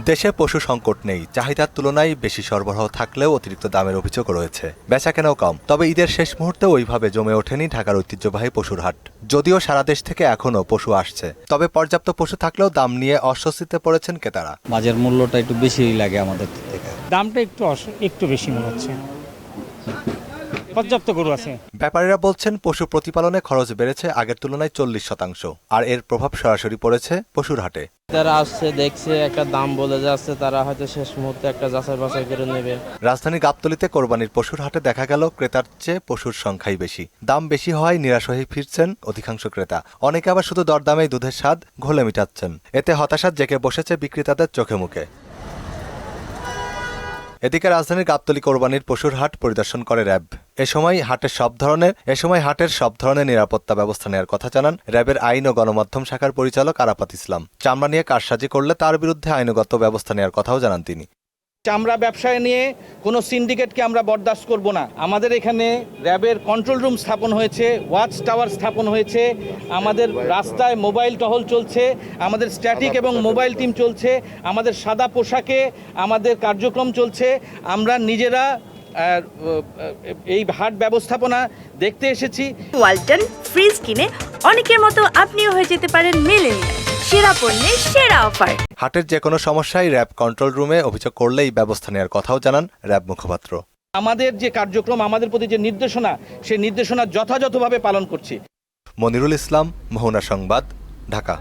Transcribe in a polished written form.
দেশে পশু সংকট নেই, চাহিদার তুলনায় বেশি সরবরাহ থাকলেও অতিরিক্ত দামের অভিযোগ রয়েছে। বেচাকেনাও কম, তবে ঈদের শেষ মুহূর্তে ওইভাবে জমে ওঠেনি ঢাকার ঐতিহ্যবাহী পশুর হাট। যদিও সারা দেশ থেকে এখনও পশু আসছে, তবে পর্যাপ্ত পশু থাকলেও দাম নিয়ে অস্বস্তিতে পড়েছেন ক্রেতারা। বাজার মূল্যটা একটু বেশি লাগে আমাদের থেকে। দামটা একটু বেশি মনে হচ্ছে। পর্যাপ্ত গরু আছে। ব্যাপারীরা বলছেন পশু প্রতিপালনে খরচ বেড়েছে আগের তুলনায় 40%, আর এর প্রভাব সরাসরি পড়েছে পশুর হাটে। যারা আসছে দেখছে একটা দাম বলে যাচ্ছে, তারা হয়তো শেষ মুহূর্তে একটা যাচাই বাছাই করে নেবে। রাজধানী গাবতলীতে কোরবানির পশুর হাটে দেখা গেল ক্রেতার চেয়ে পশুর সংখ্যাই বেশি। দাম বেশি হওয়ায় নিরাশ হয়ে ফিরছেন অধিকাংশ ক্রেতা। অনেকে আবার শুধু দরদামেই দুধের স্বাদ ঘোলে মিটাচ্ছেন। এতে হতাশা জেঁকে বসেছে বিক্রেতাদের চোখে মুখে। এদিকে রাজধানীর গাবতলী কোরবানির পশুর হাট পরিদর্শন করে র্যাব। এ সময় হাটের সব ধরনের নিরাপত্তা ব্যবস্থা নেওয়ার কথা জানান র্যাবের আইন ও গণমাধ্যম শাখার পরিচালক আরাফাত ইসলাম। চামড়া নিয়ে কারসাজি করলে তার বিরুদ্ধে আইনগত ব্যবস্থা নেওয়ার কথাও জানান তিনি। চামড়া ব্যবসায় নিয়ে কোনো সিন্ডিকেটকে আমরা বরদাস্ত করব না। আমাদের এখানে র্যাবের কন্ট্রোল রুম স্থাপন হয়েছে, ওয়াচ টাওয়ার স্থাপন হয়েছে, আমাদের রাস্তায় মোবাইল টহল চলছে, আমাদের স্ট্যাটিক এবং মোবাইল টিম চলছে, আমাদের সাদা পোশাকে আমাদের কার্যক্রম চলছে। আমরা নিজেরা এই হাট ব্যবস্থাপনা দেখতে এসেছি। ওয়ালটন ফ্রিজ কিনে অনেকের মতো আপনিও হয়ে যেতে পারেন মিলেনিয়াল। সেরা পণ্যের সেরা অফার। হাটের যে কোনো সমস্যায় র্যাব কন্ট্রোল রুমে অভিযোগ করলেই ব্যবস্থা নেওয়ার কথাও জানান র্যাব মুখপাত্র। আমাদের যে কার্যক্রম, আমাদের প্রতি যে নির্দেশনা, সেই নির্দেশনা যথাযথভাবে পালন করছি। মনিরুল ইসলাম, মোহনা সংবাদ, ঢাকা।